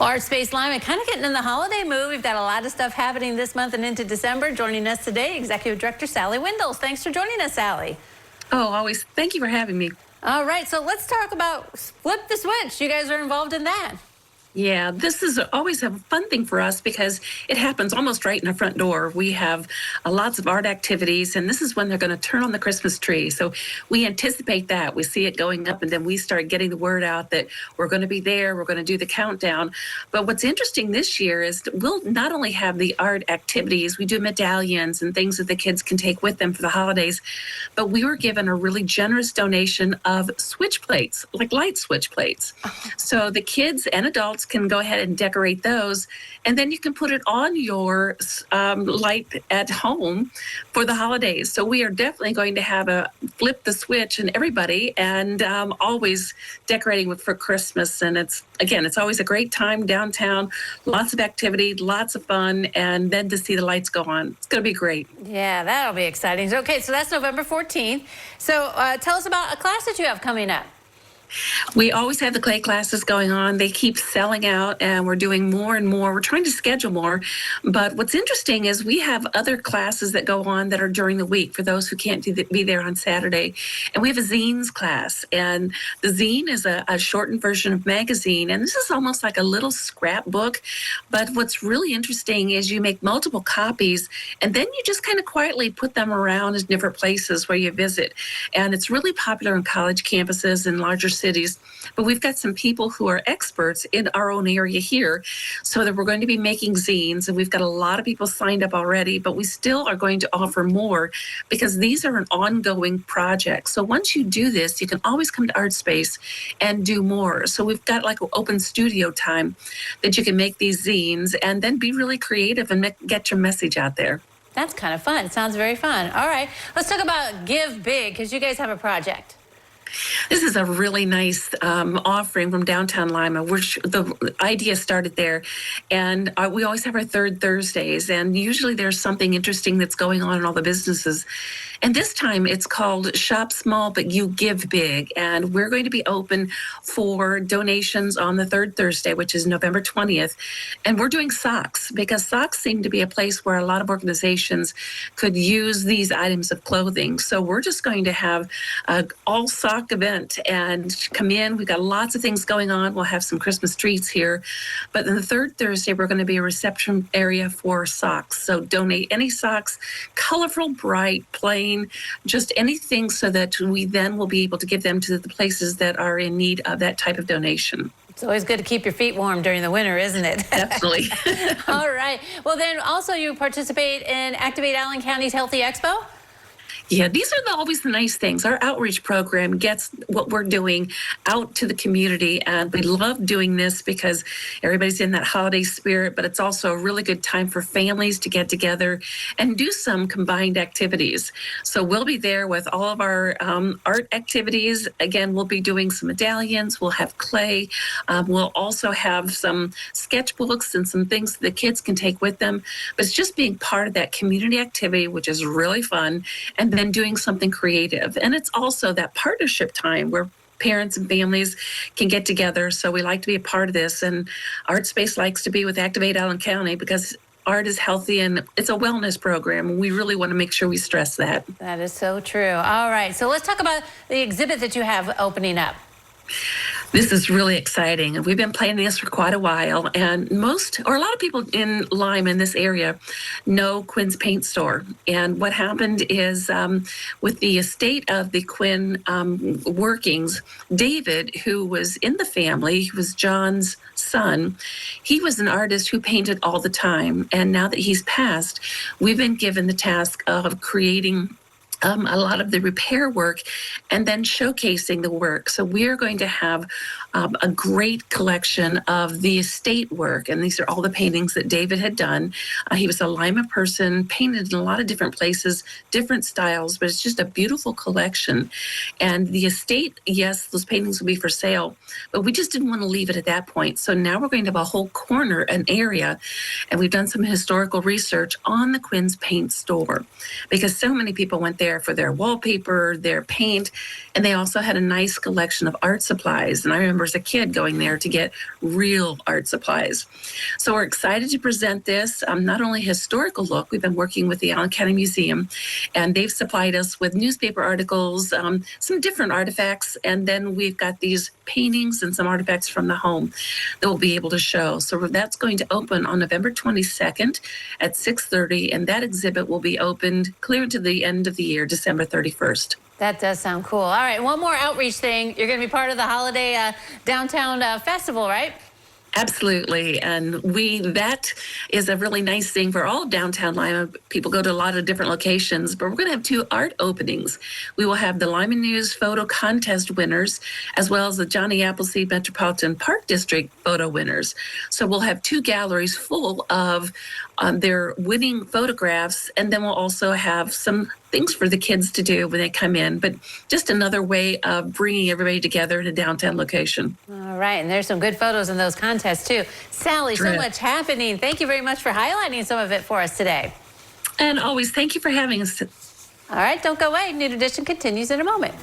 Well, ArtSpace Lima, kind of getting in the holiday mood. We've got a lot of stuff happening this month and into December. Joining us today, Executive Director Sally Windle. Thanks for joining us, Sally. Oh, always. Thank you for having me. All right, so let's talk about Flip the Switch. You guys are involved in that. Yeah, this is always a fun thing for us because it happens almost right in our front door. We have lots of art activities, and this is when they're going to turn on the Christmas tree. So we anticipate that. We see it going up, and then we start getting the word out that we're going to be there. We're going to do the countdown. But what's interesting this year is we'll not only have the art activities, we do medallions and things that the kids can take with them for the holidays, but we were given a really generous donation of switch plates, like light switch plates. So the kids and adults can go ahead and decorate those, and then you can put it on your light at home for the holidays. So we are definitely going to have a flip the switch and everybody, and always decorating for Christmas. And it's always a great time downtown, lots of activity, lots of fun, and then to see the lights go on, it's going to be great. Yeah, that'll be exciting. Okay, so that's November 14th. So tell us about a class that you have coming up. We always have the clay classes going on. They keep selling out, and we're doing more and more. We're trying to schedule more. But what's interesting is we have other classes that go on that are during the week for those who can't be there on Saturday. And we have a zines class. And the zine is a shortened version of magazine. And this is almost like a little scrapbook. But what's really interesting is you make multiple copies, and then you just kind of quietly put them around in different places where you visit. And it's really popular on college campuses and larger cities, but we've got some people who are experts in our own area here, so that we're going to be making zines, and we've got a lot of people signed up already, but we still are going to offer more because these are an ongoing project. So once you do this, you can always come to ArtSpace and do more. So we've got like an open studio time that you can make these zines and then be really creative and get your message out there. That's kind of fun. Sounds very fun. All right, let's talk about Give Big, because you guys have a project. This is a really nice offering from downtown Lima, which the idea started there. And we always have our third Thursdays, and usually there's something interesting that's going on in all the businesses. And this time it's called Shop Small, but You Give Big. And we're going to be open for donations on the third Thursday, which is November 20th. And we're doing socks, because socks seem to be a place where a lot of organizations could use these items of clothing. So we're just going to have all sock event and come in. We've got lots of things going on. We'll have some Christmas treats here. But then the third Thursday, we're going to be a reception area for socks. So donate any socks, colorful, bright, plain, just anything, so that we then will be able to give them to the places that are in need of that type of donation. It's always good to keep your feet warm during the winter, isn't it? Absolutely. All right. Well, then also you participate in Activate Allen County's Healthy Expo? Yeah, these are always the nice things. Our outreach program gets what we're doing out to the community, and we love doing this because everybody's in that holiday spirit, but it's also a really good time for families to get together and do some combined activities. So we'll be there with all of our art activities. Again, we'll be doing some medallions. We'll have clay. We'll also have some sketchbooks and some things that the kids can take with them. But it's just being part of that community activity, which is really fun, and then doing something creative. And it's also that partnership time where parents and families can get together. So we like to be a part of this. And ArtSpace likes to be with Activate Allen County because art is healthy and it's a wellness program. And we really want to make sure we stress that. That is so true. All right. So let's talk about the exhibit that you have opening up. This is really exciting, and we've been planning this for quite a while. And a lot of people in Lima, in this area, know Quinn's Paint Store. And what happened is, with the estate of the Quinn workings, David, who was in the family, he was John's son, he was an artist who painted all the time. And now that he's passed, we've been given the task of creating a lot of the repair work and then showcasing the work. So we're going to have a great collection of the estate work, and these are all the paintings that David had done. He was a Lima person, painted in a lot of different places, different styles, but it's just a beautiful collection. And the estate, yes, those paintings will be for sale, but we just didn't want to leave it at that point. So now we're going to have a whole corner, an area, and we've done some historical research on the Quinn's Paint Store, because so many people went there there for their wallpaper, their paint, and they also had a nice collection of art supplies. And I remember as a kid going there to get real art supplies. So we're excited to present this, not only historical look. We've been working with the Allen County Museum, and they've supplied us with newspaper articles, some different artifacts, and then we've got these paintings and some artifacts from the home that we'll be able to show. So that's going to open on November 22nd at 6:30, and that exhibit will be opened clear to the end of the year, December 31st. That does sound cool. All right, one more outreach thing. You're going to be part of the holiday downtown festival, right? Absolutely. And that is a really nice thing for all of downtown Lima. People go to a lot of different locations, but we're going to have 2 art openings. We will have the Lima News photo contest winners, as well as the Johnny Appleseed Metropolitan Park District photo winners. So we'll have 2 galleries full of their winning photographs, and then we'll also have some things for the kids to do when they come in, but just another way of bringing everybody together in a downtown location. All right, and there's some good photos in those contests too. Sally, so much happening. Thank you very much for highlighting some of it for us today. And always, thank you for having us. All right, don't go away. New Edition continues in a moment.